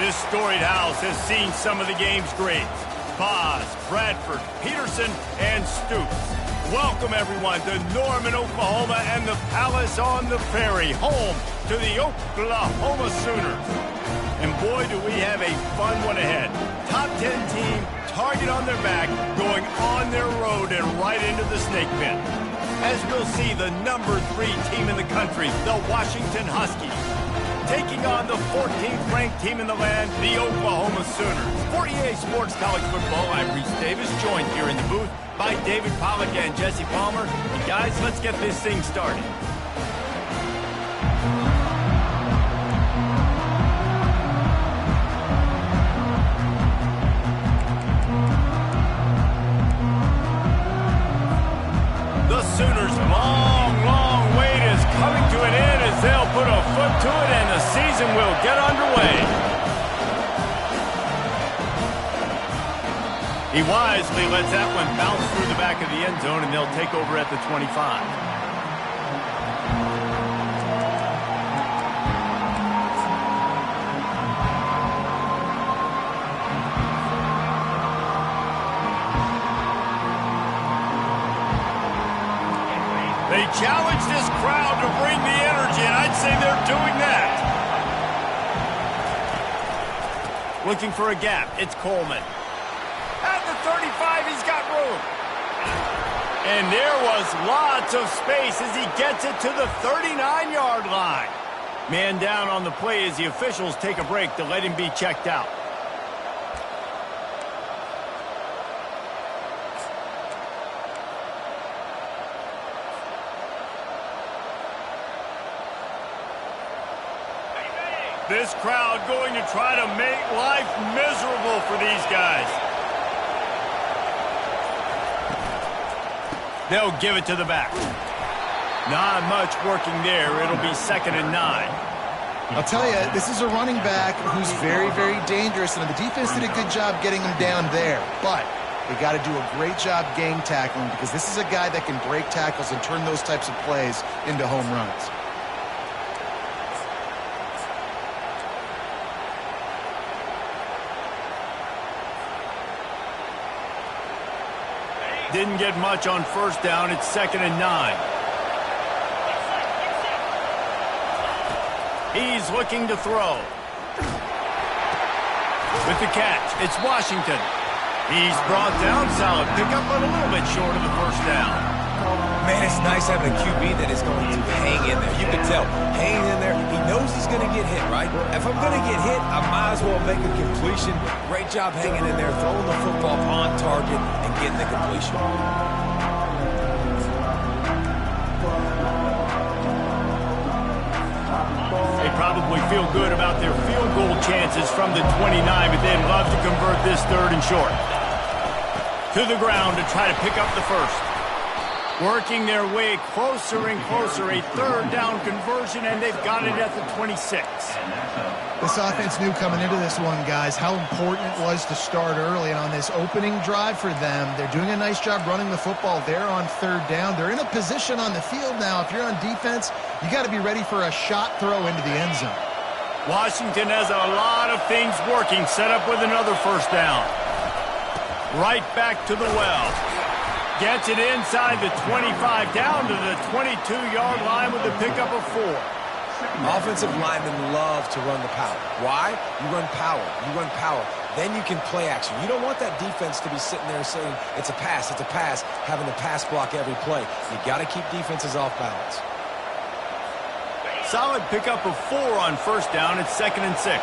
This storied house has seen some of the game's greats. Boz, Bradford, Peterson, and Stoops. Welcome, everyone, to Norman, Oklahoma, and the Palace on the Ferry, home to the Oklahoma Sooners. And boy, do we have a fun one ahead. Top 10 team, target on their back, going on their road and right into the snake pit. As we'll see, the number 3 team in the country, the Washington Huskies, taking on the 14th ranked team in the land, the Oklahoma Sooners. For EA Sports College Football, I'm Reese Davis, joined here in the booth by David Pollack and Jesse Palmer. And guys, let's get this thing started. The Sooners' long wait is coming to an end as they'll put a foot to it and the season will get underway. He wisely lets that one bounce through the back of the end zone, and they'll take over at the 25. They challenge this crowd to bring the energy, and I'd say they're doing that. Looking for a gap, it's Coleman. At the 35, he's got room. And there was lots of space as he gets it to the 39-yard line. Man down on the play as the officials take a break to let him be checked out. This crowd going to try to make life miserable for these guys. They'll give it to the back. Not much working there. It'll be 2nd and 9. I'll tell you, this is a running back who's very dangerous, and the defense did a good job getting him down there. But they got to do a great job gang tackling because this is a guy that can break tackles and turn those types of plays into home runs. Didn't get much on first down. It's 2nd and 9. He's looking to throw. With the catch, it's Washington. He's brought down solid. Pick up but a little bit short of the first down. Man, it's nice having a QB that is going to hang in there. You can tell, hanging in there, he knows he's going to get hit, right? If I'm going to get hit, I might as well make a completion. Great job hanging in there, throwing the football on target and getting the completion. They probably feel good about their field goal chances from the 29, but they'd love to convert this 3rd and short. To the ground to try to pick up the first. Working their way closer and closer, a 3rd down conversion, and they've got it at the 26. This offense knew coming into this one, guys, how important it was to start early. And on this opening drive for them, they're doing a nice job running the football there on 3rd down. They're in a position on the field now. If you're on defense, you got to be ready for a shot throw into the end zone. Washington has a lot of things working, set up with another first down. Right back to the well. Gets it inside the 25, down to the 22-yard line with the pickup of 4. Offensive linemen love to run the power. Why? You run power. You run power. Then you can play action. You don't want that defense to be sitting there saying, it's a pass, having to pass block every play. You got to keep defenses off balance. Solid pickup of 4 on first down. It's 2nd and 6.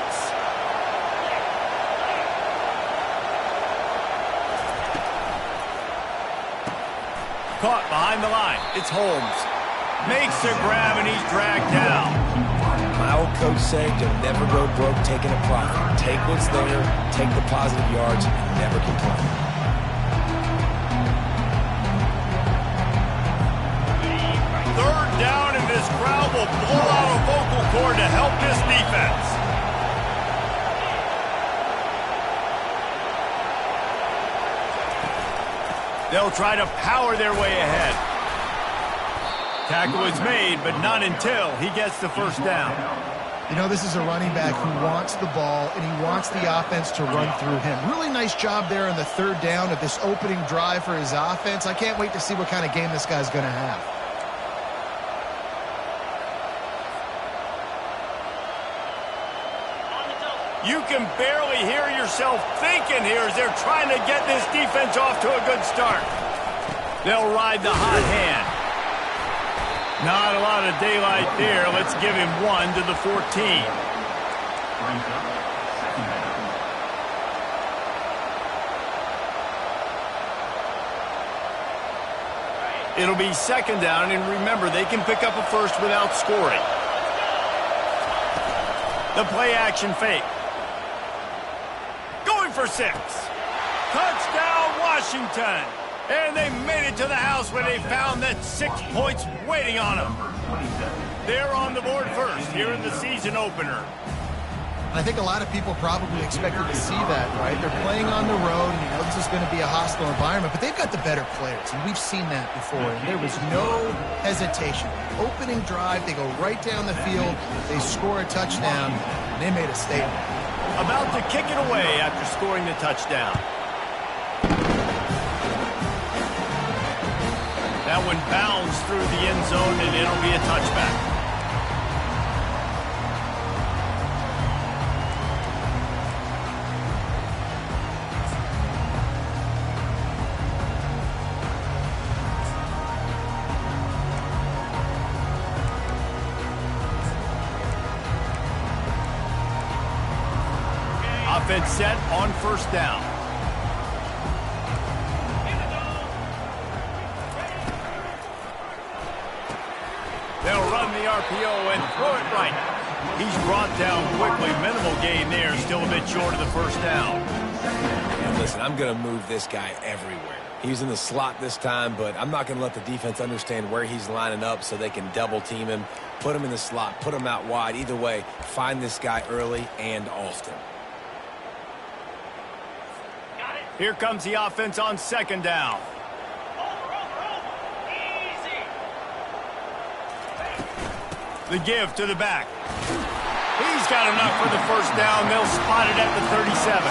Caught behind the line. It's Holmes. Makes the grab, and he's dragged down. My old coach said you'll never go broke taking a profit. Take what's there, take the positive yards, and never complain. Third down, and this crowd will blow out a vocal cord to help this defense. They'll try to power their way ahead. Tackle is made, but not until he gets the first down. You know, this is a running back who wants the ball, and he wants the offense to run through him. Really nice job there on the third down of this opening drive for his offense. I can't wait to see what kind of game this guy's going to have. You can barely hear yourself thinking here as they're trying to get this defense off to a good start. They'll ride the hot hand. Not a lot of daylight there. Let's give him 1 to the 14. It'll be second down, and remember, they can pick up a first without scoring. The play action fake. Going for 6. Touchdown, Washington. And they made it to the house where they found that 6 points waiting on them. They're on the board first here in the season opener. I think a lot of people probably expected to see that, right? They're playing on the road, and you know this is going to be a hostile environment, but they've got the better players, and we've seen that before. And there was no hesitation. Opening drive, they go right down the field, they score a touchdown, and they made a statement. About to kick it away after scoring the touchdown. That one bounds through the end zone, and it'll be a touchback. Offense set on first down. They'll run the RPO and throw it right. He's brought down quickly. Minimal gain there. Still a bit short of the first down. And listen, I'm going to move this guy everywhere. He's in the slot this time, but I'm not going to let the defense understand where he's lining up so they can double team him, put him in the slot, put him out wide. Either way, find this guy early and often. Here comes the offense on second down. The give to the back. He's got enough for the first down. They'll spot it at the 37.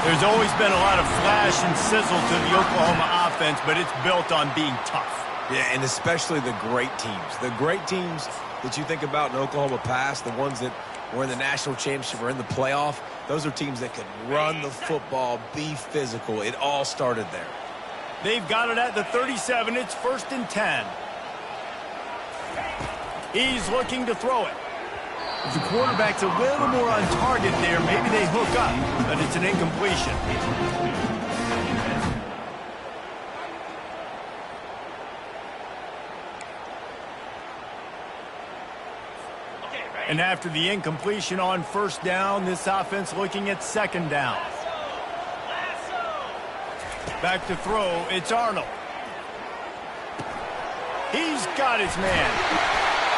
There's always been a lot of flash and sizzle to the Oklahoma offense, but it's built on being tough. Yeah, and especially the great teams. The great teams that you think about in Oklahoma past, the ones that were in the national championship or in the playoff, those are teams that could run the football, be physical. It all started there. They've got it at the 37. It's 1st and 10. He's looking to throw it. If the quarterback's a little more on target there, maybe they hook up, but it's an incompletion. And after the incompletion on first down, this offense looking at second down. Back to throw, it's Arnold. He's got his man.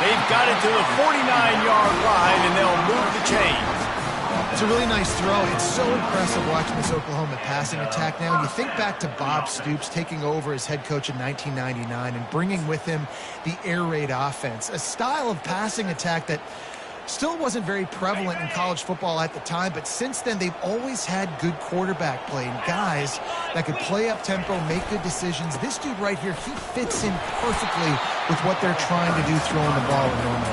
They've got it to the 49-yard line, and they'll move the chains. It's a really nice throw. It's so impressive watching this Oklahoma passing attack now. You think back to Bob Stoops taking over as head coach in 1999 and bringing with him the air raid offense, a style of passing attack that still wasn't very prevalent in college football at the time, but since then they've always had good quarterback play and guys that could play up tempo, make good decisions. This dude right here, he fits in perfectly with what they're trying to do throwing the ball in Norman.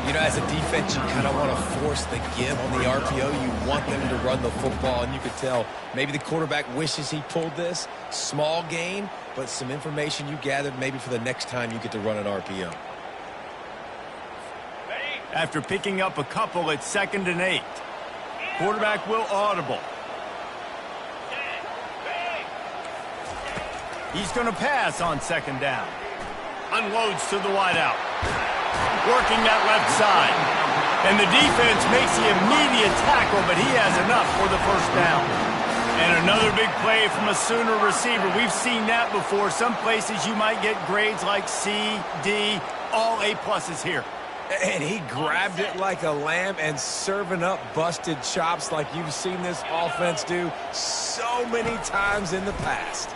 You know, as a defense, you kind of want to force the give on the RPO. You want them to run the football, and you could tell maybe the quarterback wishes he pulled this. Small gain, but some information you gathered maybe for the next time you get to run an RPO. After picking up a couple, it's 2nd and 8. Quarterback will audible. He's going to pass on second down. Unloads to the wideout. Working that left side. And the defense makes the immediate tackle, but he has enough for the first down. And another big play from a Sooner receiver. We've seen that before. Some places you might get grades like C, D, all A-pluses here. And he grabbed it like a lamb and serving up busted chops like you've seen this offense do so many times in the past.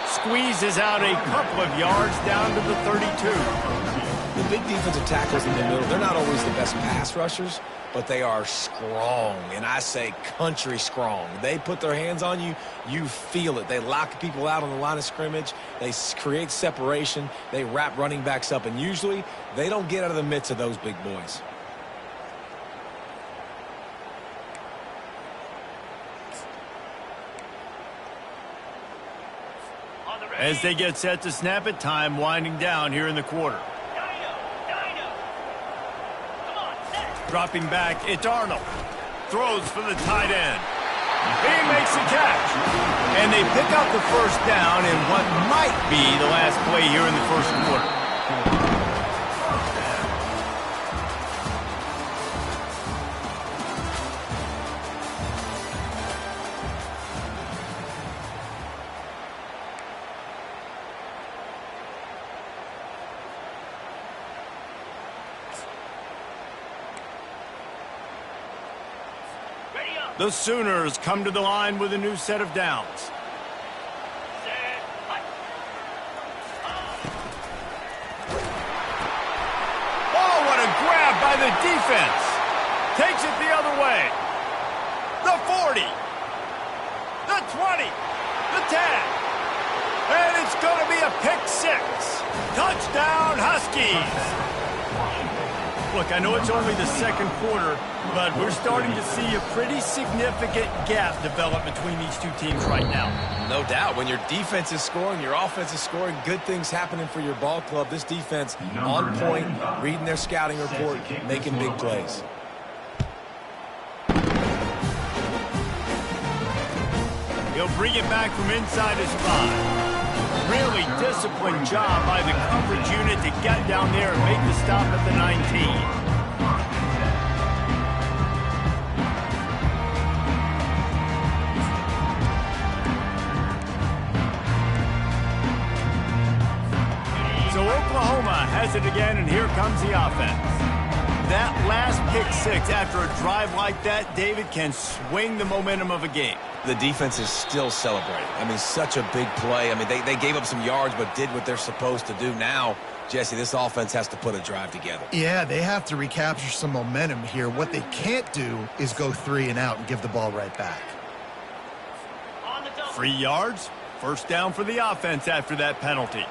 Squeezes out a couple of yards down to the 32. The big defensive tackles in the middle, they're not always the best pass rushers, but they are strong, and I say country strong. They put their hands on you, you feel it. They lock people out on the line of scrimmage. They create separation. They wrap running backs up, and usually they don't get out of the midst of those big boys. As they get set to snap it, time winding down here in the quarter. Dropping back, it's Arnold. Throws for the tight end. He makes the catch. And they pick up the first down in what might be the last play here in the first quarter. The Sooners come to the line with a new set of downs. Oh, what a grab by the defense. Takes it the other way. The 40. The 20. The 10. And it's going to be a pick six. Touchdown, Huskies. Look, I know it's only the second quarter, but we're starting to see a pretty significant gap develop between these two teams right now. No doubt. When your defense is scoring, your offense is scoring, good things happening for your ball club. This defense on point, reading their scouting report, making big plays. He'll bring it back from inside his 5. Really disciplined job by the coverage unit to get down there and make the stop at the 19. So Oklahoma has it again, and here comes the offense. That last pick six after a drive like that, David, can swing the momentum of a game. The defense is still celebrating. I mean, such a big play. I mean, they gave up some yards but did what they're supposed to do. Now, Jesse, this offense has to put a drive together. Yeah, they have to recapture some momentum here. What they can't do is go 3 and out and give the ball right back. 3 yards, first down for the offense after that penalty.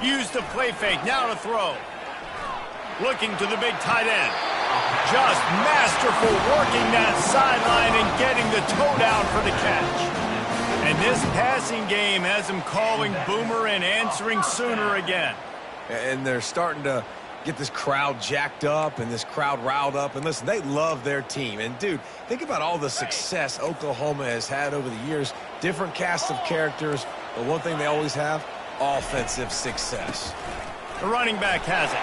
Use the play fake, now to throw. Looking to the big tight end. Just masterful working that sideline and getting the toe down for the catch. And this passing game has him calling Boomer and answering Sooner again. And they're starting to get this crowd jacked up and this crowd riled up. And listen, they love their team. And, dude, think about all the success Oklahoma has had over the years. Different cast of characters. But one thing they always have, offensive success. The running back has it.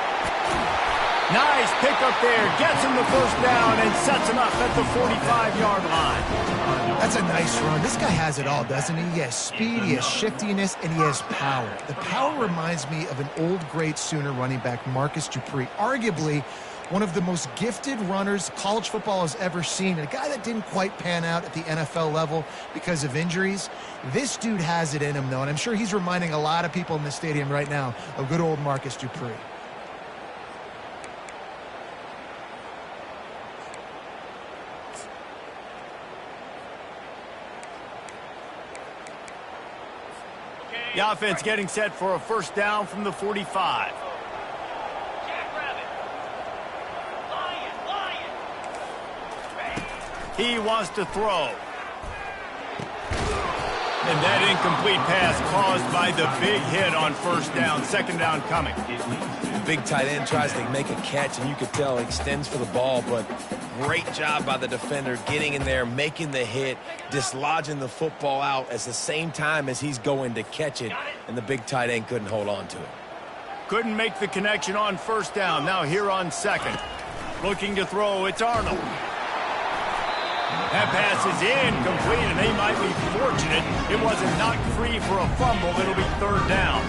Nice pick up there. Gets him the first down and sets him up at the 45-yard line. That's a nice run. This guy has it all, doesn't he? He has speed, he has shiftiness, and he has power. The power reminds me of an old great Sooner running back, Marcus Dupree. Arguably one of the most gifted runners college football has ever seen. A guy that didn't quite pan out at the NFL level because of injuries. This dude has it in him, though, and I'm sure he's reminding a lot of people in the stadium right now of good old Marcus Dupree. The offense getting set for a first down from the 45. He wants to throw. And that incomplete pass caused by the big hit on first down. Second down coming. Big tight end tries to make a catch, and you could tell he extends for the ball, but great job by the defender getting in there, making the hit, dislodging the football out at the same time as he's going to catch it, and the big tight end couldn't hold on to it. Couldn't make the connection on first down. Now here on second. Looking to throw, it's Arnold. That pass is incomplete, and they might be fortunate it wasn't knocked free for a fumble. It'll be third down.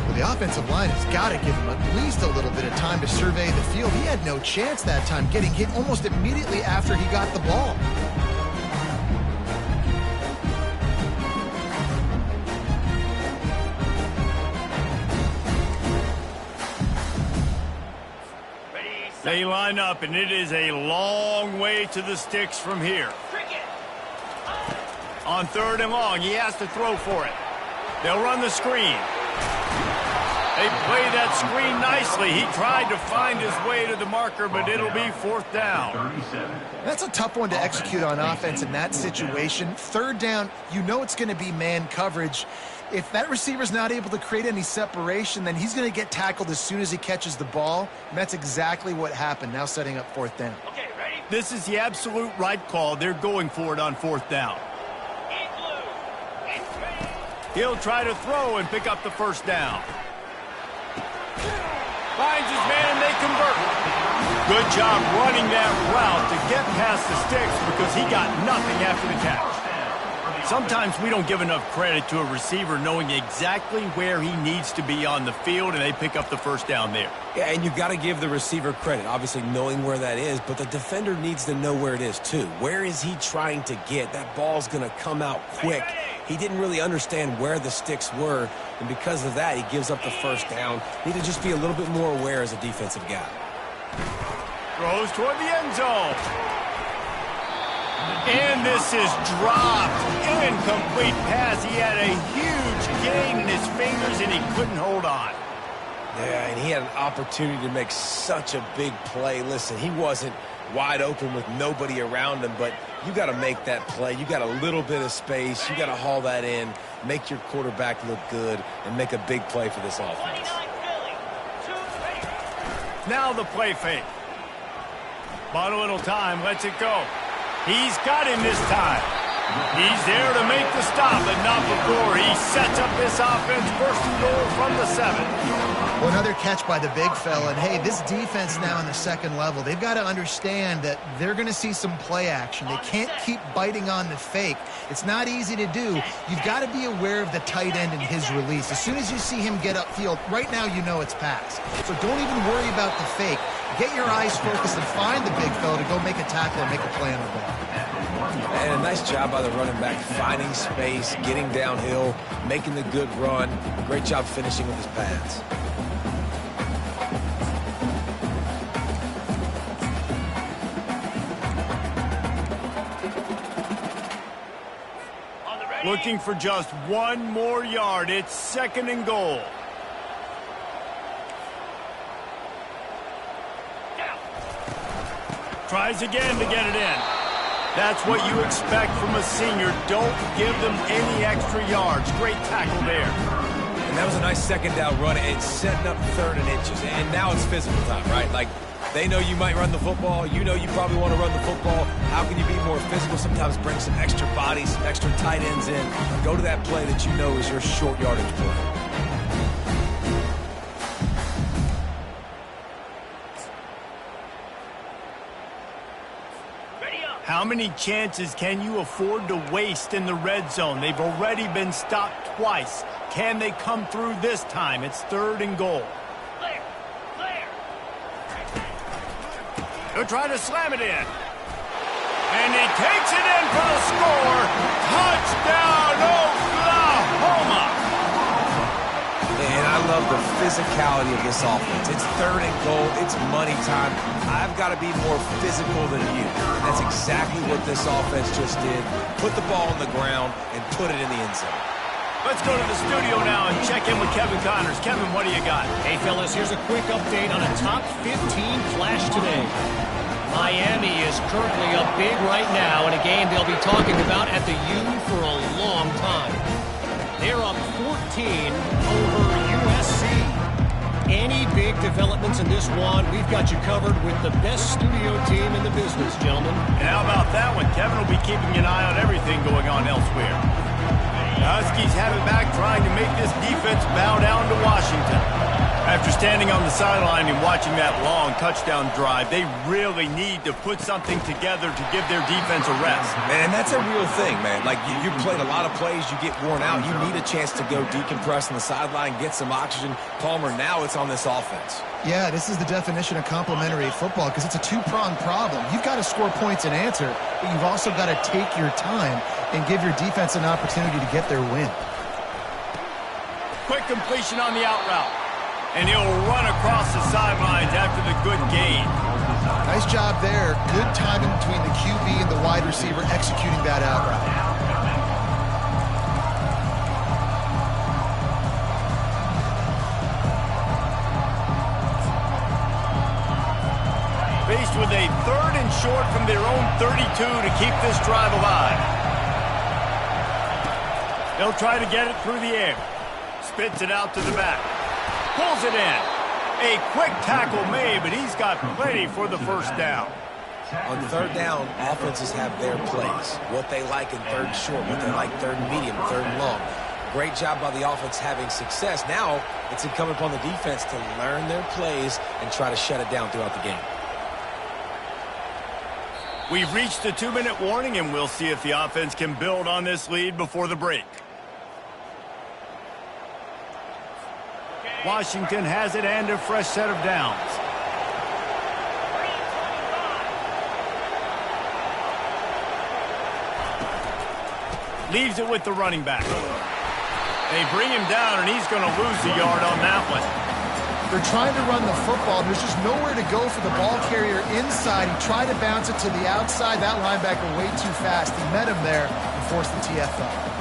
Well, the offensive line has got to give him at least a little bit of time to survey the field. He had no chance that time, getting hit almost immediately after he got the ball. They line up, and it is a long way to the sticks from here. On 3rd and long, he has to throw for it. They'll run the screen. They play that screen nicely. He tried to find his way to the marker, but it'll be 4th down. That's a tough one to execute on offense in that situation. 3rd down, you know it's going to be man coverage. If that receiver's not able to create any separation, then he's going to get tackled as soon as he catches the ball. And that's exactly what happened, now setting up 4th down. Okay, ready? This is the absolute right call. They're going for it on 4th down. He'll try to throw and pick up the 1st down. Finds his man and they convert. Good job running that route to get past the sticks because he got nothing after the catch. Sometimes we don't give enough credit to a receiver knowing exactly where he needs to be on the field, and they pick up the 1st down there. Yeah, and you've got to give the receiver credit, obviously knowing where that is, but the defender needs to know where it is too. Where is he trying to get? That ball's going to come out quick. He didn't really understand where the sticks were, and because of that, he gives up the 1st down. Need to just be a little bit more aware as a defensive guy. Throws toward the end zone. And this is dropped. Incomplete pass. He had a huge gain in his fingers, and he couldn't hold on. Yeah, and he had an opportunity to make such a big play. Listen, he wasn't wide open with nobody around him, but you got to make that play. You got a little bit of space. You got to haul that in, make your quarterback look good, and make a big play for this offense. Now the play fake. Bought a little time, lets it go. He's got him this time. He's there to make the stop, but not before. He sets up this offense, 1st and goal from the 7. Well, another catch by the big fella. And, hey, this defense now in the 2nd level, they've got to understand that they're going to see some play action. They can't keep biting on the fake. It's not easy to do. You've got to be aware of the tight end and his release. As soon as you see him get upfield, right now you know it's pass. So don't even worry about the fake. Get your eyes focused and find the big fella to go make a tackle and make a play on the ball. And a nice job by the running back, finding space, getting downhill, making the good run. Great job finishing with his pads. Looking for just 1 more yard. It's 2nd and goal. Tries again to get it in. That's what you expect from a senior. Don't give them any extra yards. Great tackle there. And that was a nice 2nd down run. It's setting up 3rd and inches. And now it's physical time, right? Like, they know you might run the football. You know you probably want to run the football. How can you be more physical? Sometimes bring some extra bodies, some extra tight ends in. Go to that play that you know is your short yardage play. How many chances can you afford to waste in the red zone? They've already been stopped twice. Can they come through this time? It's 3rd and goal. They'll try to slam it in. And he takes it in for the score. Touchdown, Oklahoma! And I love the physicality of this offense. It's 3rd and goal. It's money time. I've got to be more physical than you. And that's exactly what this offense just did. Put the ball on the ground and put it in the end zone. Let's go to the studio now and check in with Kevin Connors. Kevin, what do you got? Hey, fellas, here's a quick update on a top 15 flash today. Miami is currently up big right now in a game they'll be talking about at the U for a long time. They're up 14 over USC. Any big developments in this one, we've got you covered with the best studio team in the business, gentlemen. And how about that one? Kevin will be keeping an eye on everything going on elsewhere. The Huskies have it back, trying to make this defense bow down to Washington. After standing on the sideline and watching that long touchdown drive, they really need to put something together to give their defense a rest. Man, that's a real thing, man. Like, you played a lot of plays, you get worn out, you need a chance to go decompress on the sideline, get some oxygen. Palmer, now it's on this offense. Yeah, this is the definition of complementary football because it's a two-pronged problem. You've got to score points and answer, but you've also got to take your time and give your defense an opportunity to get their win. Quick completion on the out route. And he'll run across the sidelines after the good gain. Nice job there. Good timing between the QB and the wide receiver executing that out route. Faced with a 3rd and short from their own 32 to keep this drive alive. They'll try to get it through the air. Spits it out to the back. Pulls it in. A quick tackle made, but he's got plenty for the first down. On 3rd down, offenses have their plays. What they like in 3rd short, what they like 3rd medium, 3rd long. Great job by the offense having success. Now it's incumbent upon the defense to learn their plays and try to shut it down throughout the game. We've reached the 2-minute warning, and we'll see if the offense can build on this lead before the break. Washington has it and a fresh set of downs. Leaves it with the running back. They bring him down, and he's going to lose a yard on that one. They're trying to run the football. There's just nowhere to go for the ball carrier inside. He tried to bounce it to the outside. That linebacker way too fast. He met him there and forced the TFL.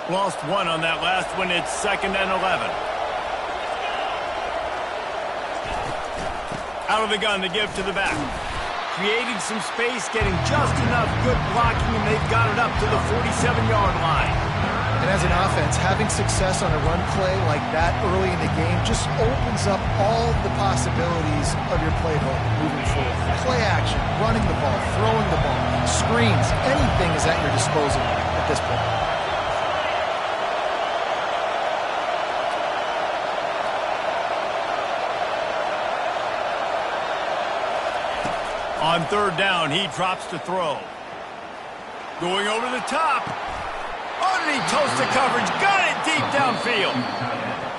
Lost one on that last one. It's 2nd and 11. Out of the gun to give to the back. Creating some space, getting just enough good blocking, and they've got it up to the 47-yard line. And as an offense, having success on a run play like that early in the game just opens up all the possibilities of your playbook moving forward. Play action, running the ball, throwing the ball, screens, anything is at your disposal at this point. On 3rd down, he drops to throw. Going over the top. Underneath toast of coverage. Got it deep downfield.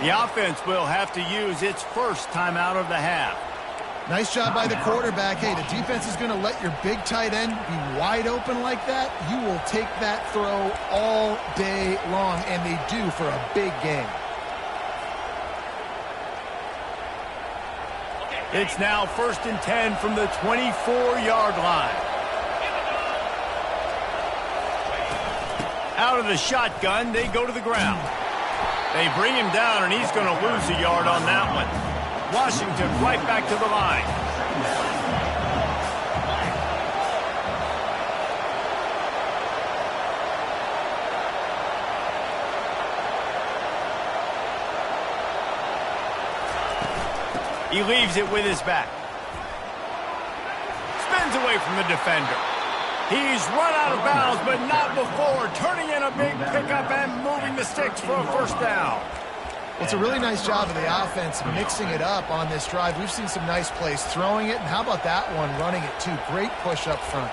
The offense will have to use its first timeout of the half. Nice job by the quarterback. Hey, the defense is going to let your big tight end be wide open like that. You will take that throw all day long, and they do for a big game. It's now 1st and 10 from the 24-yard line. Out of the shotgun, they go to the ground. They bring him down, and he's going to lose a yard on that one. Washington right back to the line. He leaves it with his back. Spins away from the defender. He's run out of bounds, but not before. Turning in a big pickup and moving the sticks for a first down. Well, it's a really nice job of the offense mixing it up on this drive. We've seen some nice plays throwing it, and how about that one running it too? Great push up front.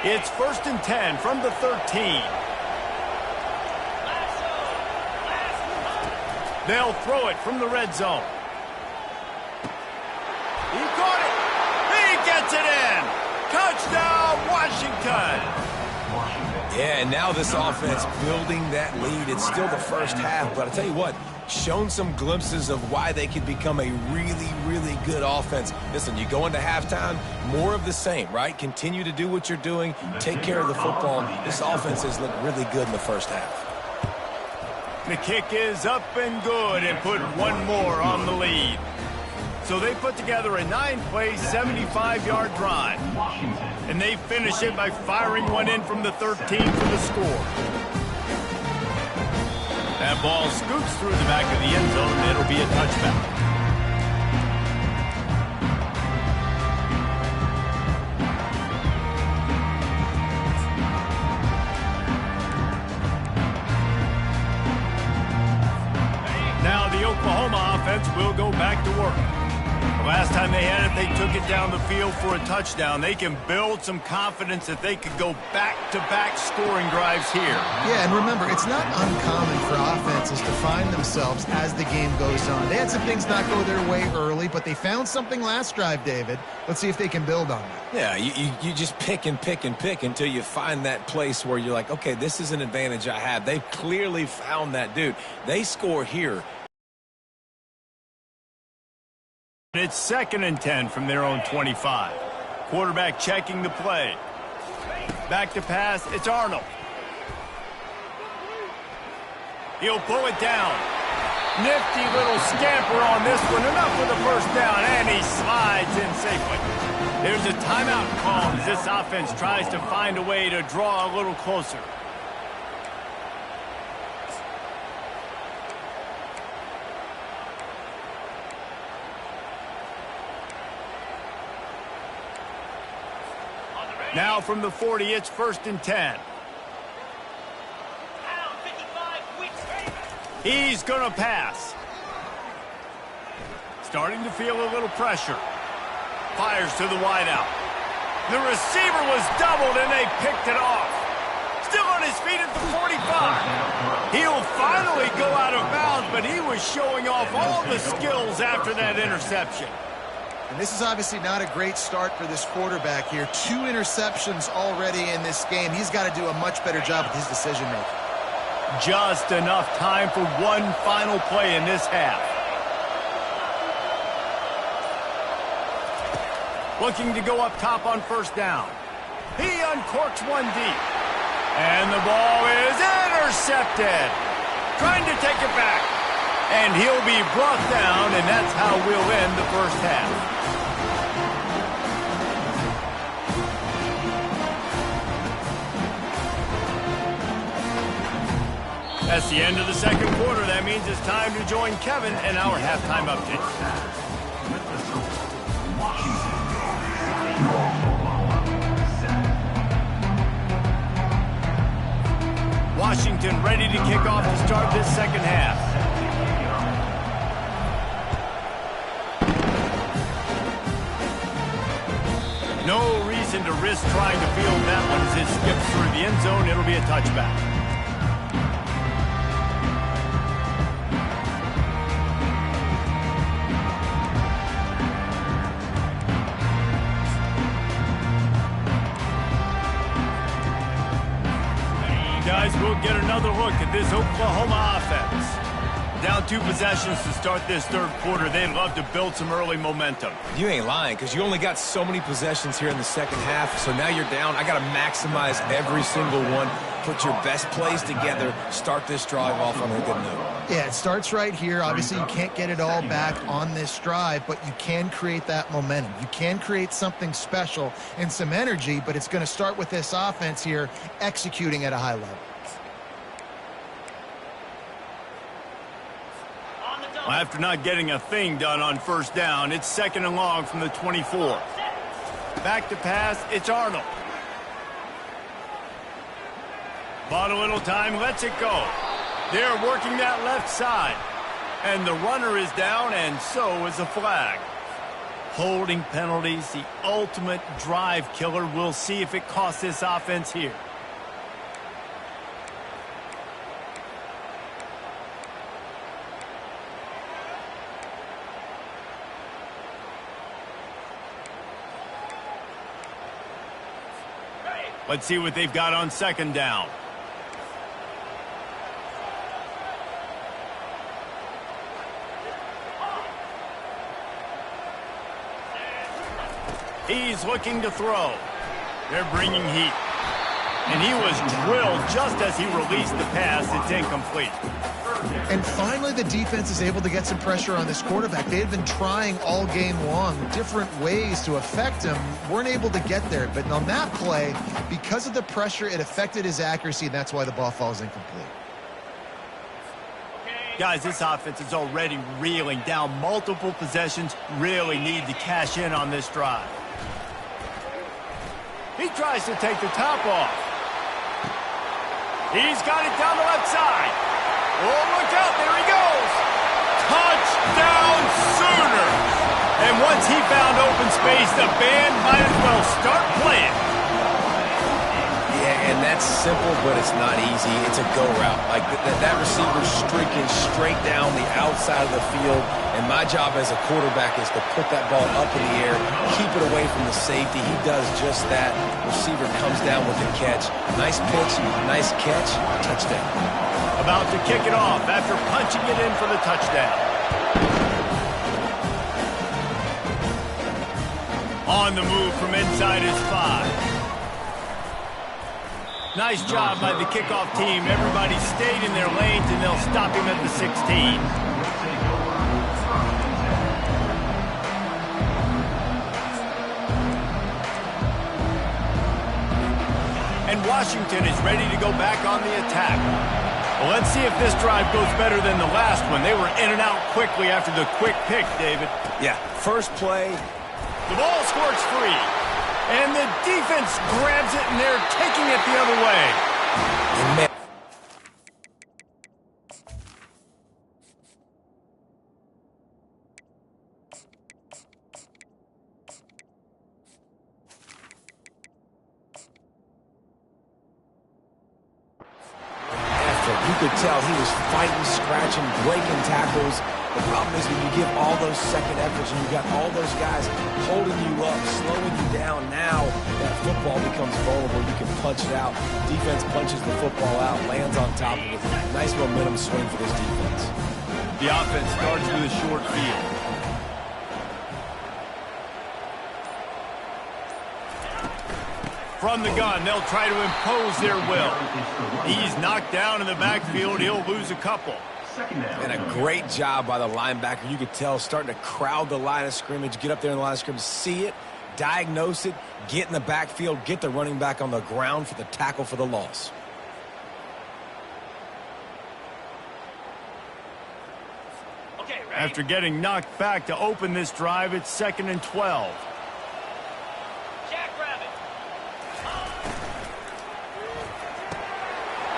It's 1st and 10 from the 13. They'll throw it from the red zone. He caught it. He gets it in. Touchdown, Washington. Yeah, and now this offense building that lead. It's still the first half, but I'll tell you what, shown some glimpses of why they could become a really, really good offense. Listen, you go into halftime, more of the same, right? Continue to do what you're doing, take care of the football. This offense has looked really good in the first half. The kick is up and good and put one more on the lead. So they put together a 9-play, 75-yard drive. And they finish it by firing one in from the 13 for the score. That ball scoots through the back of the end zone, and it'll be a touchback. Now the Oklahoma offense will go back to work. Last time they had it, they took it down the field for a touchdown. They can build some confidence that they could go back-to-back scoring drives here. Yeah, and remember, it's not uncommon for offenses to find themselves as the game goes on. They had some things not go their way early, but they found something last drive, David. Let's see if they can build on that. Yeah, you just pick and pick and pick until you find that place where you're like, okay, this is an advantage I have. They've clearly found that, dude. They score here. It's 2nd and 10 from their own 25. Quarterback checking the play. Back to pass, it's Arnold. He'll pull it down. Nifty little scamper on this one. Enough for the first down, and he slides in safely. There's a timeout called as this offense tries to find a way to draw a little closer. Now from the 40, it's 1st and 10. He's going to pass. Starting to feel a little pressure. Fires to the wideout. The receiver was doubled, and they picked it off. Still on his feet at the 45. He'll finally go out of bounds, but he was showing off all the skills after that interception. And this is obviously not a great start for this quarterback here. 2 interceptions already in this game. He's got to do a much better job with his decision-making. Just enough time for one final play in this half. Looking to go up top on 1st down. He uncorks one deep. And the ball is intercepted. Trying to take it back. And he'll be brought down, and that's how we'll end the first half. That's the end of the 2nd quarter. That means it's time to join Kevin in our halftime update. Washington ready to kick off to start this 2nd half. No reason to risk trying to field that one as it skips through the end zone. It'll be a touchback. Guys, we'll get another look at this Oklahoma offense. Down 2 possessions to start this 3rd quarter. They'd love to build some early momentum. You ain't lying, because you only got so many possessions here in the 2nd half, so now you're down. I got to maximize every single one. Put your best plays together. Start this drive off on a good note. Yeah, it starts right here. Obviously, you can't get it all back on this drive, but you can create that momentum. You can create something special and some energy, but it's going to start with this offense here executing at a high level. Well, after not getting a thing done on 1st down, it's 2nd and long from the 24. Back to pass, it's Arnold. Bought a little time, lets it go. They're working that left side. And the runner is down, and so is a flag. Holding penalties, the ultimate drive killer. We'll see if it costs this offense here. Let's see what they've got on 2nd down. He's looking to throw. They're bringing heat. And he was drilled just as he released the pass. It's incomplete. And finally, the defense is able to get some pressure on this quarterback. They had been trying all game long different ways to affect him. Weren't able to get there. But on that play, because of the pressure, it affected his accuracy, and that's why the ball falls incomplete. Guys, this offense is already reeling down multiple possessions. Really need to cash in on this drive. He tries to take the top off. He's got it down the left side. Oh, look out, there he goes. Touchdown Sooners. And once Once he found open space, the band might as well start playing. Yeah, and that's simple, but it's not easy. It's a go route. Like that receiver's streaking straight down the outside of the field, and my job as a quarterback is to put that ball up in the air, keep it away from the safety. He does just that. Receiver comes down with the catch. Nice pitch, nice catch, touchdown. About to kick it off after punching it in for the touchdown. On the move from inside his 5. Nice job by the kickoff team. Everybody stayed in their lanes, and they'll stop him at the 16. And Washington is ready to go back on the attack. Well, let's see if this drive goes better than the last one. They were in and out quickly after the quick pick, David. Yeah, first play. The ball squirts free. And the defense grabs it, and they're taking it the other way. You could tell he was fighting, scratching, breaking tackles. The problem is when you give all those second efforts and you got all those guys holding you up, slowing you down, now that football becomes vulnerable. You can punch it out. Defense punches the football out, lands on top of it. Nice momentum swing for this defense. The offense starts with a short field. From the gun, they'll try to impose their will. He's knocked down in the backfield. He'll lose a couple. And a great job by the linebacker. You could tell starting to crowd the line of scrimmage, get up there in the line of scrimmage, see it, diagnose it, get in the backfield, get the running back on the ground for the tackle for the loss. After getting knocked back to open this drive, it's 2nd and 12.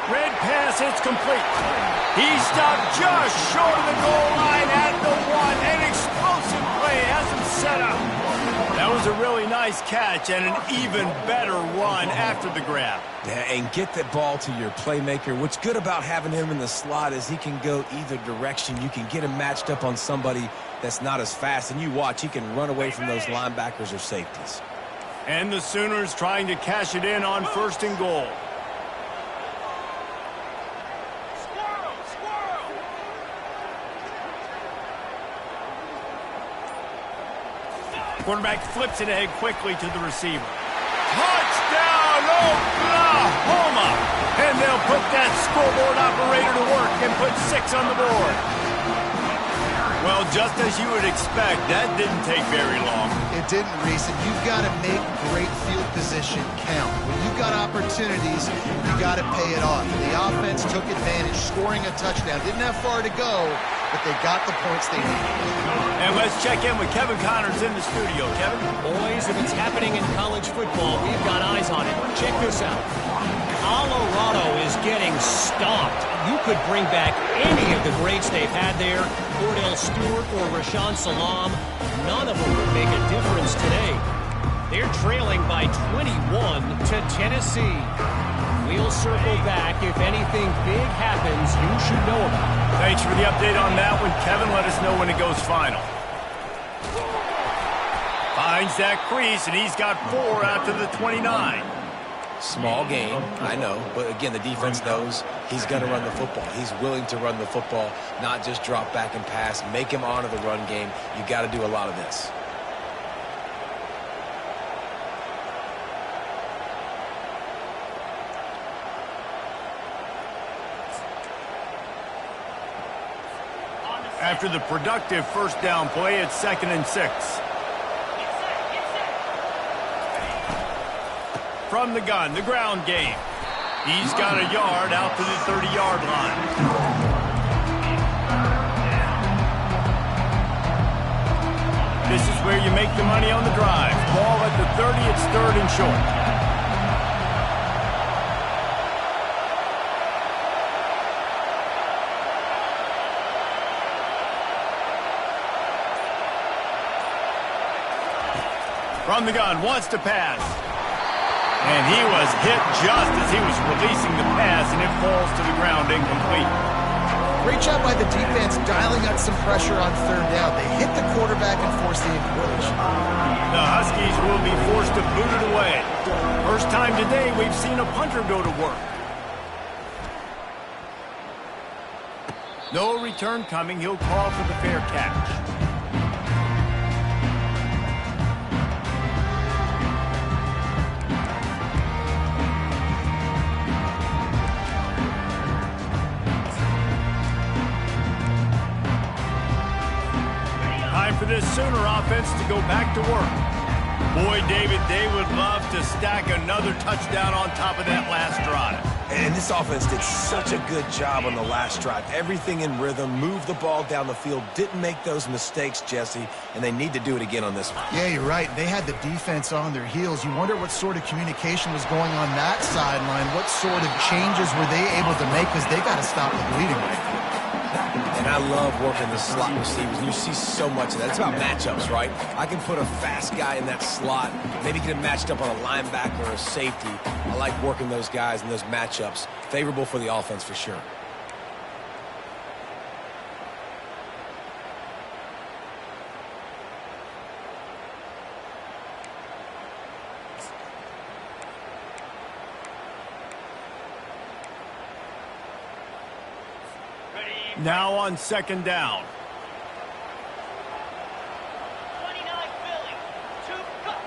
Red pass, it's complete. He stopped just short of the goal line at the 1. An explosive play has him set up. That was a really nice catch and an even better run after the grab. Yeah, and get the ball to your playmaker. What's good about having him in the slot is he can go either direction. You can get him matched up on somebody that's not as fast, and you watch, he can run away from those linebackers or safeties. And the Sooners trying to cash it in on 1st and goal. Quarterback flips it ahead quickly to the receiver. Touchdown, Oklahoma! And they'll put that scoreboard operator to work and put 6 on the board. Well, just as you would expect, that didn't take very long. It didn't, Reese, and you've got to make great field position count. When you've got opportunities, you got to pay it off. The offense took advantage, scoring a touchdown. Didn't have far to go, but they got the points they needed. And let's check in with Kevin Connors in the studio. Kevin? Boys, if it's happening in college football, we've got eyes on it. Check this out. Colorado is getting stomped. You could bring back any of the greats they've had there, Cordell Stewart or Rashaan Salaam. None of them would make a difference today. They're trailing by 21 to Tennessee. We'll circle back. If anything big happens, you should know about it. Thanks for the update on that one, Kevin. Let us know when it goes final. Finds that crease, and he's got 4 out to the 29. Small game, I know, but again, the defense knows he's going to run the football. He's willing to run the football, not just drop back and pass, make him honor the run game. You got to do a lot of this. After the productive first down play, it's 2nd and 6. From the gun, the ground game. He's got a yard out to the 30-yard line. This is where you make the money on the drive. Ball at the 30, it's 3rd and short. From the gun, wants to pass. And he was hit just as he was releasing the pass, and it falls to the ground incomplete. Great job by the defense dialing up some pressure on third down. They hit the quarterback and forced the incompletion. The Huskies will be forced to boot it away. First time today we've seen a punter go to work. No return coming. He'll call for the fair catch. Time for this Sooner offense to go back to work. Boy, David, they would love to stack another touchdown on top of that last drive. And this offense did such a good job on the last drive. Everything in rhythm, moved the ball down the field, didn't make those mistakes, Jesse, and they need to do it again on this one. Yeah, you're right. They had the defense on their heels. You wonder what sort of communication was going on that sideline. What sort of changes were they able to make, because they got to stop the bleeding right now. And I love working the slot receivers. You see so much of that. It's about matchups, right? I can put a fast guy in that slot, maybe get him matched up on a linebacker or a safety. I like working those guys in those matchups. Favorable for the offense for sure. Now on second down. 29 Philly. 2 cut.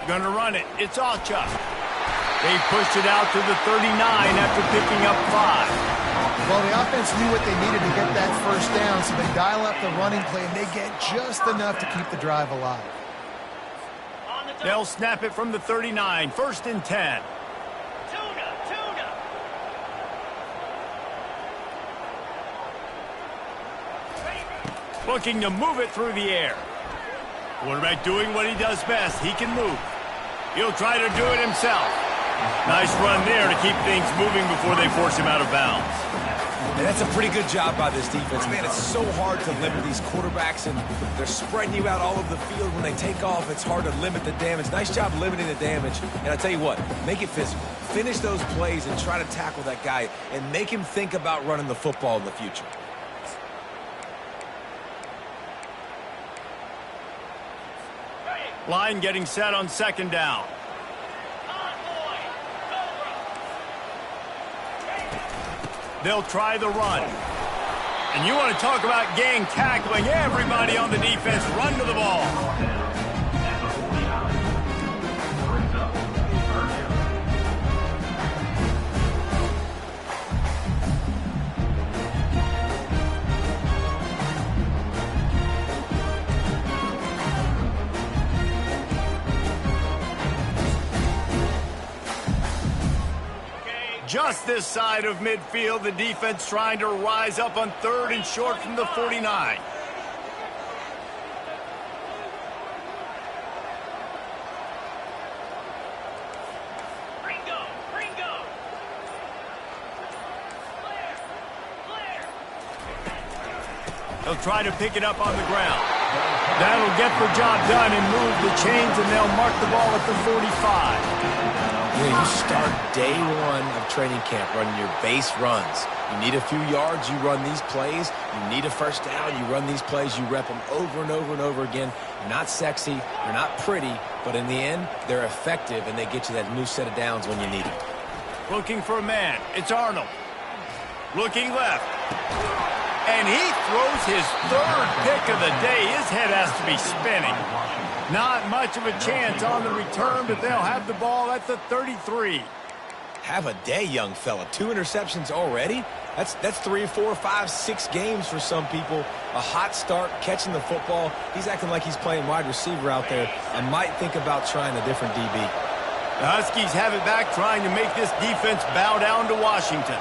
Gonna run it. It's Ocha. They pushed it out to the 39 after picking up 5. Well, the offense knew what they needed to get that first down, so they dial up the running play, and they get just enough to keep the drive alive. They'll snap it from the 39. First and 10. Tuna. Looking to move it through the air. Quarterback doing what he does best. He can move. He'll try to do it himself. Nice run there to keep things moving before they force him out of bounds. And that's a pretty good job by this defense. Man, it's so hard to limit these quarterbacks, and they're spreading you out all over the field. When they take off, it's hard to limit the damage. Nice job limiting the damage. And I tell you what, make it physical. Finish those plays and try to tackle that guy and make him think about running the football in the future. Line getting set on second down. They'll try the run. And you want to talk about gang tackling. Everybody on the defense run to the ball. Just this side of midfield, the defense trying to rise up on third and short from the 49. Ringo. They'll try to pick it up on the ground. That'll get the job done and move the chains, and they'll mark the ball at the 45. You start day one of training camp running your base runs. You need a few yards, you run these plays. You need a first down, you run these plays. You rep them over and over and over again. They're not sexy, they're not pretty, but in the end, they're effective, and they get you that new set of downs when you need it. Looking for a man. It's Arnold. Looking left. And he throws his third pick of the day. His head has to be spinning. Not much of a chance on the return, but they'll have the ball at the 33. Have a day, young fella. 2 interceptions already? That's 3, 4, 5, 6 games for some people. A hot start, catching the football. He's acting like he's playing wide receiver out there. I might think about trying a different DB. The Huskies have it back, trying to make this defense bow down to Washington.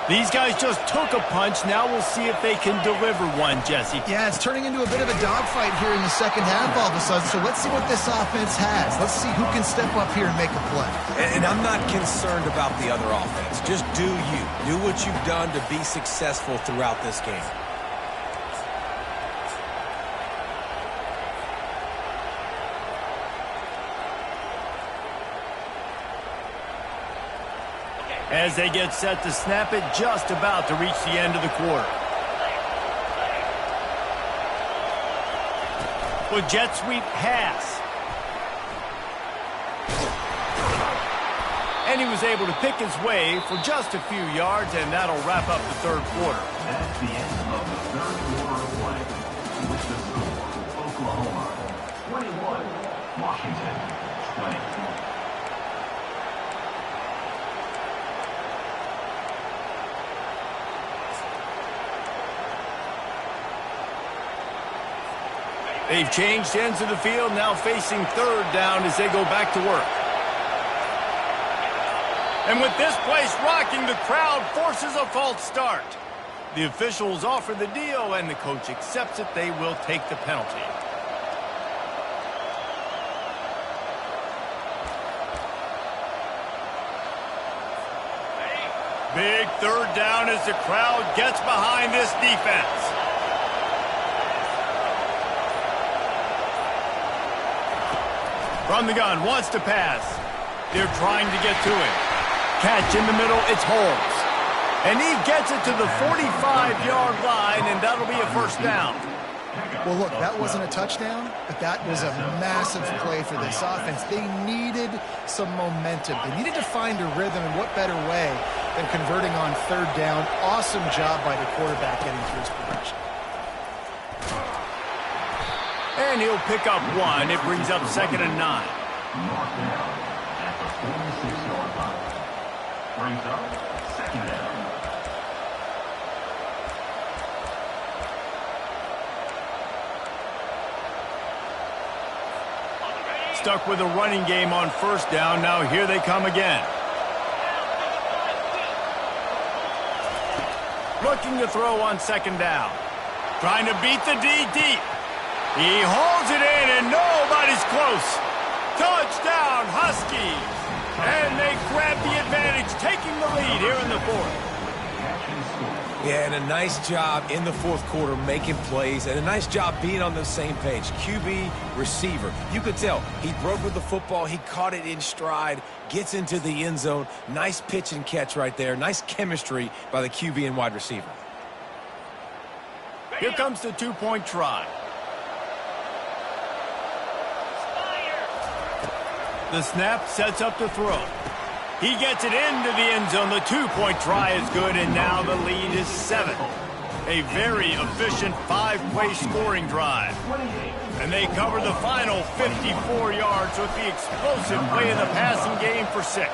These guys just took a punch. Now we'll see if they can deliver one, Jesse. Yeah, it's turning into a bit of a dogfight here in the second half all of a sudden. So let's see what this offense has. Let's see who can step up here and make a play. And I'm not concerned about the other offense. Just do you. Do what you've done to be successful throughout this game. as they get set to snap it just about to reach the end of the quarter. With jet sweep pass. And he was able to pick his way for just a few yards, and that'll wrap up the third quarter. That's the end of the third quarter of play. With the score, Oklahoma 21, Washington 20. They've changed ends of the field, now facing third down as they go back to work. And with this place rocking, the crowd forces a false start. The officials offer the deal, and the coach accepts it. They will take the penalty. Big third down as the crowd gets behind this defense. From the gun, wants to pass. They're trying to get to him. Catch in the middle, it's Holmes. And he gets it to the 45-yard line, and that'll be a first down. Well, look, that wasn't a touchdown, but that was a massive play for this offense. They needed some momentum. They needed to find a rhythm, and what better way than converting on third down. Awesome job by the quarterback getting through his progression. And he'll pick up one. It brings up 2nd and 9. North down at the 46-yard line. Brings up 2nd down. Stuck with a running game on first down. Now here they come again. Looking to throw on 2nd down. Trying to beat the D deep. He hauls it in, and nobody's close. Touchdown, Huskies. And they grab the advantage, taking the lead here in the fourth. Yeah, and a nice job in the fourth quarter making plays, and a nice job being on the same page. QB, receiver. You could tell he broke with the football. He caught it in stride, gets into the end zone. Nice pitch and catch right there. Nice chemistry by the QB and wide receiver. Here comes the two-point try. The snap sets up the throw. He gets it into the end zone. The two-point try is good, and now the lead is 7. A very efficient 5-play scoring drive. And they cover the final 54 yards with the explosive play in the passing game for 6.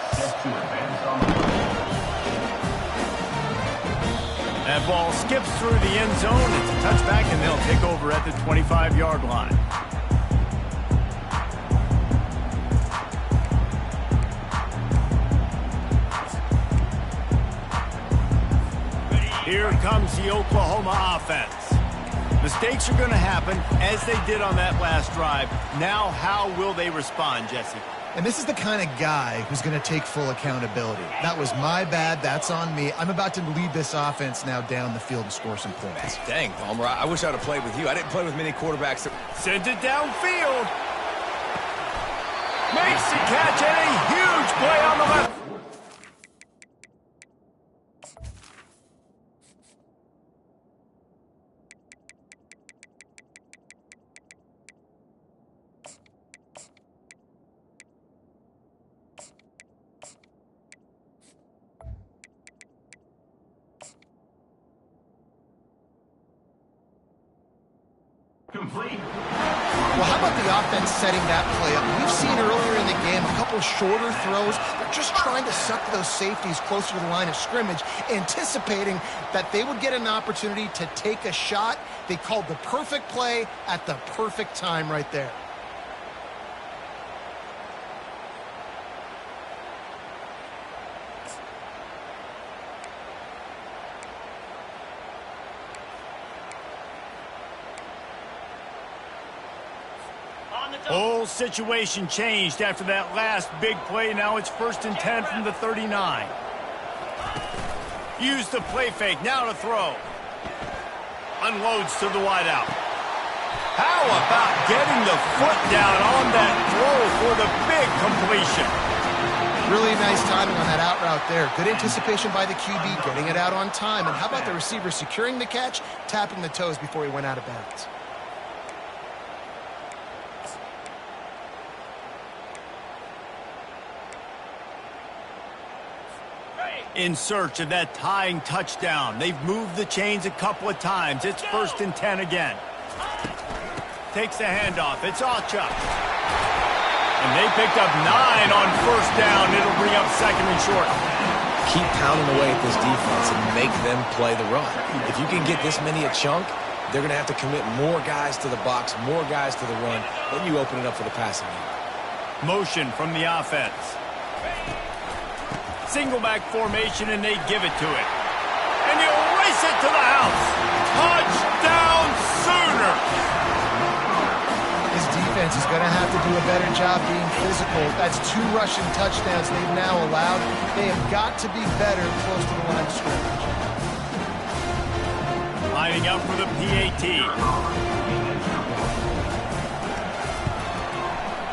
That ball skips through the end zone. It's a touchback, and they'll take over at the 25-yard line. Here comes the Oklahoma offense. Mistakes are going to happen, as they did on that last drive. Now, how will they respond, Jesse? And this is the kind of guy who's going to take full accountability. That was my bad. That's on me. I'm about to lead this offense now down the field and score some points. Dang, Palmer, I wish I would have played with you. I didn't play with many quarterbacks that... Sends it downfield. Makes the catch, and a huge play on the left. Complete. Well, how about the offense setting that play up? We've seen earlier in the game a couple shorter throws. They're just trying to suck those safeties closer to the line of scrimmage, anticipating that they would get an opportunity to take a shot. They called the perfect play at the perfect time right there. Whole situation changed after that last big play. Now it's 1st and 10 from the 39. Use the play fake. Now to throw. Unloads to the wideout. How about getting the foot down on that throw for the big completion? Really nice timing on that out route there. Good anticipation by the QB, getting it out on time. And how about the receiver securing the catch, tapping the toes before he went out of bounds? In search of that tying touchdown. They've moved the chains a couple of times. It's 1st and 10 again. Takes the handoff. It's Achuk. And they picked up 9 on 1st down. It'll bring up 2nd and short. Keep pounding away at this defense and make them play the run. If you can get this many a chunk, they're going to have to commit more guys to the box, more guys to the run. Then you open it up for the passing game. Motion from the offense. Single back formation, and they give it to it. And you race it to the house. Touchdown Sooners! His defense is going to have to do a better job being physical. That's 2 rushing touchdowns they've now allowed. They have got to be better close to the line of scrimmage. Lining up for the PAT.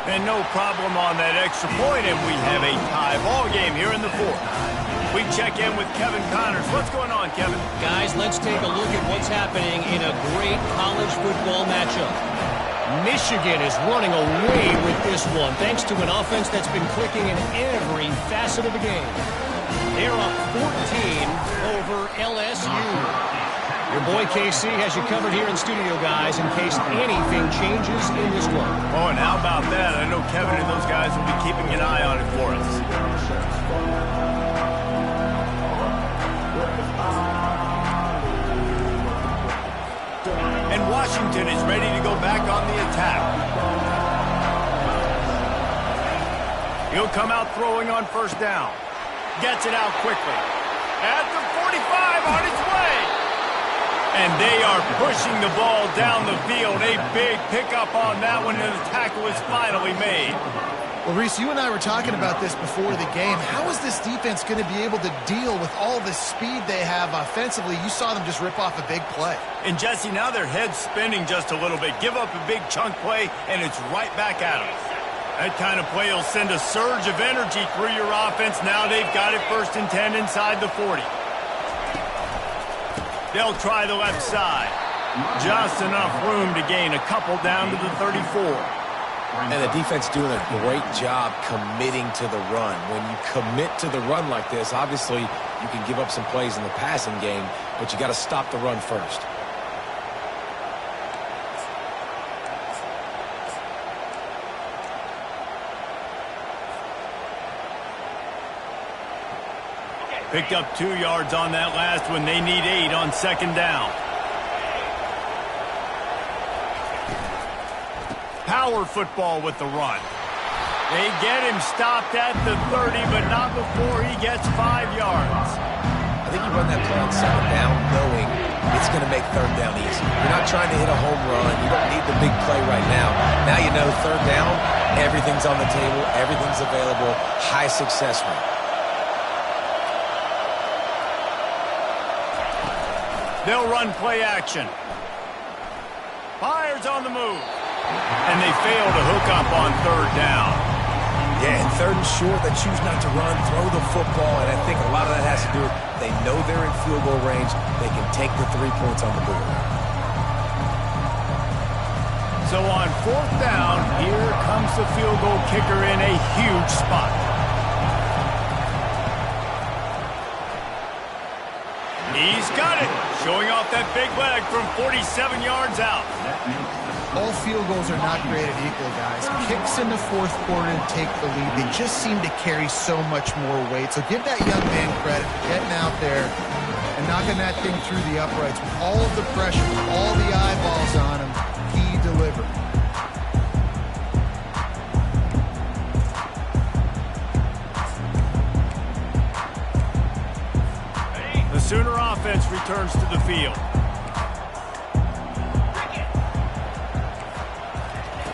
And no problem on that extra point, and we have a tie ball game here in the 4th. We check in with Kevin Connors. What's going on, Kevin? Guys, let's take a look at what's happening in a great college football matchup. Michigan is running away with this one, thanks to an offense that's been clicking in every facet of the game. They're up 14 over LSU. Your boy KC has you covered here in studio, guys, in case anything changes in this one. Oh, and how about that? I know Kevin and those guys will be keeping an eye on it for us. And Washington is ready to go back on the attack. He'll come out throwing on 1st down. Gets it out quickly. At the 45 on its way. And they are pushing the ball down the field. A big pickup on that one, and the tackle is finally made. Well, Reese, you and I were talking about this before the game. How is this defense going to be able to deal with all the speed they have offensively? You saw them just rip off a big play. And, Jesse, now their head's spinning just a little bit. Give up a big chunk play, and it's right back at them. That kind of play will send a surge of energy through your offense. Now they've got it 1st and 10 inside the 40. They'll try the left side. Just enough room to gain a couple down to the 34. And the defense doing a great job committing to the run. When you commit to the run like this, obviously you can give up some plays in the passing game, but you got to stop the run first. Picked up 2 yards on that last one. They need 8 on 2nd down. Power football with the run. They get him stopped at the 30, but not before he gets 5 yards. I think you run that play on 2nd down knowing it's going to make 3rd down easy. You're not trying to hit a home run. You don't need the big play right now. Now you know 3rd down, everything's on the table, everything's available, high success rate. They'll run play action. Fires on the move. And they fail to hook up on 3rd down. Yeah, and 3rd and short, they choose not to run, throw the football, and I think a lot of that has to do with they know they're in field goal range. They can take the 3 points on the board. So on 4th down, here comes the field goal kicker in a huge spot. He's got it, showing off that big leg from 47 yards out. All field goals are not created equal, guys. Kicks in the 4th quarter to take the lead. They just seem to carry so much more weight. So give that young man credit for getting out there and knocking that thing through the uprights. With all of the pressure, with all the eyeballs on him, he delivered. The Sooner offense returns to the field.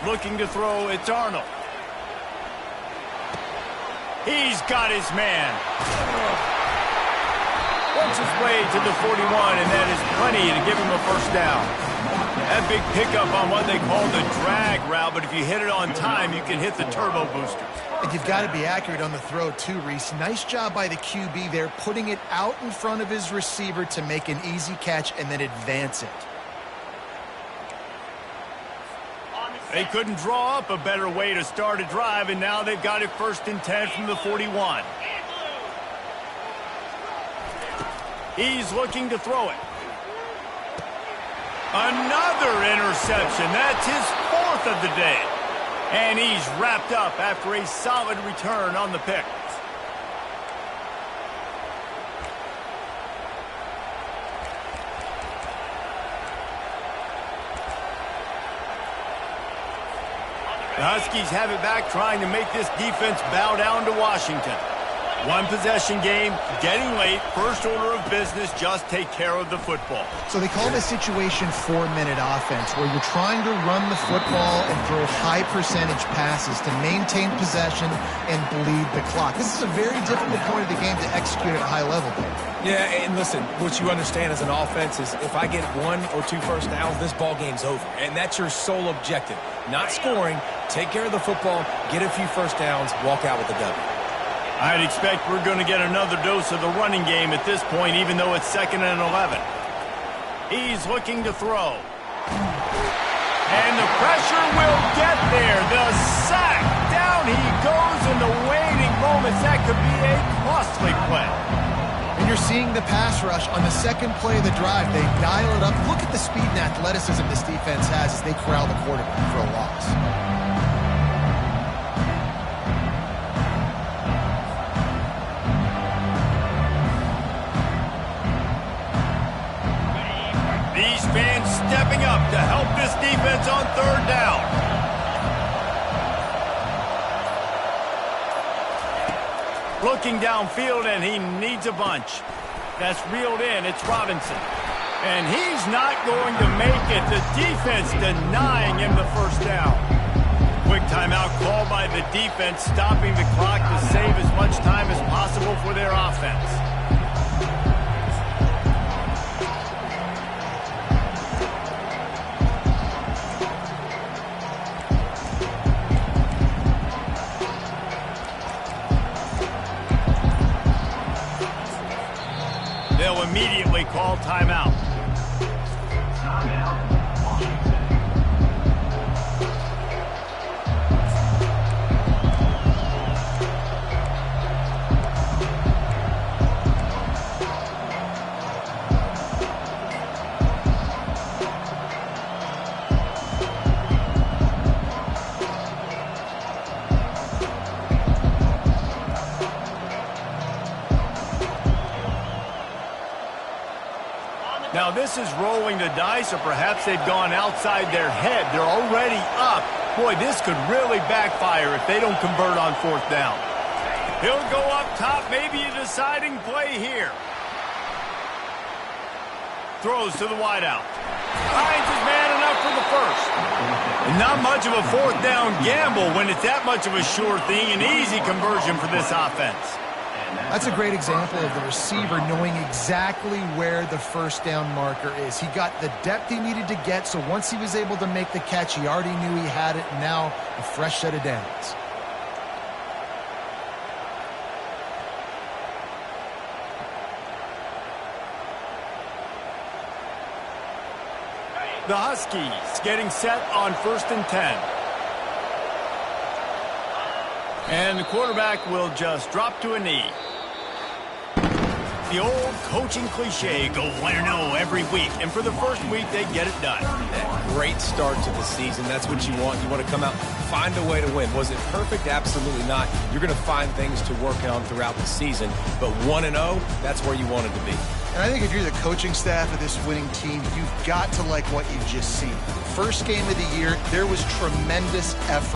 Looking to throw, it's Arnold. He's got his man. Works his way to the 41, and that is plenty to give him a 1st down. That big pickup on what they call the drag route, but if you hit it on time, you can hit the turbo boosters. And you've got to be accurate on the throw too, Reese. Nice job by the QB there, putting it out in front of his receiver to make an easy catch and then advance it. They couldn't draw up a better way to start a drive, and now they've got it 1st and 10 from the 41. He's looking to throw it. Another interception. That's his 4th of the day. And he's wrapped up after a solid return on the pick. The Huskies have it back, trying to make this defense bow down to Washington. One possession game, getting late, first order of business, just take care of the football. So they call this situation 4-minute offense, where you're trying to run the football and throw high percentage passes to maintain possession and bleed the clock. This is a very difficult point of the game to execute at a high level. Yeah, and listen, what you understand as an offense is if I get 1 or 2 first downs, this ball game's over. And that's your sole objective. Not scoring, take care of the football, get a few first downs, walk out with a W. I'd expect we're going to get another dose of the running game at this point, even though it's 2nd and 11. He's looking to throw. And the pressure will get there. The sack. Down he goes in the waning moments. That could be a costly play. And you're seeing the pass rush on the 2nd play of the drive. They dial it up. Look at the speed and athleticism this defense has as they corral the quarterback for a loss. These fans stepping up to help this defense on 3rd down. Looking downfield, and he needs a bunch. That's reeled in. It's Robinson. And he's not going to make it. The defense denying him the 1st down. Quick timeout called by the defense, stopping the clock to save as much time as possible for their offense. They'll immediately call timeout. Timeout, Washington. Now this is rolling the dice, or perhaps they've gone outside their head. They're already up. Boy, this could really backfire if they don't convert on 4th down. He'll go up top, maybe a deciding play here. Throws to the wideout. Finds his man enough for the 1st. And not much of a 4th down gamble when it's that much of a sure thing. An easy conversion for this offense. That's a great example of the receiver knowing exactly where the 1st down marker is. He got the depth he needed to get, so once he was able to make the catch, he already knew he had it. Now a fresh set of downs. The Huskies getting set on 1st and 10. And the quarterback will just drop to a knee. The old coaching cliche, go win or no every week. And for the 1st week, they get it done. That great start to the season. That's what you want. You want to come out, find a way to win. Was it perfect? Absolutely not. You're going to find things to work on throughout the season. But 1-0, that's where you wanted to be. And I think if you're the coaching staff of this winning team, you've got to like what you've just seen. First game of the year, there was tremendous effort.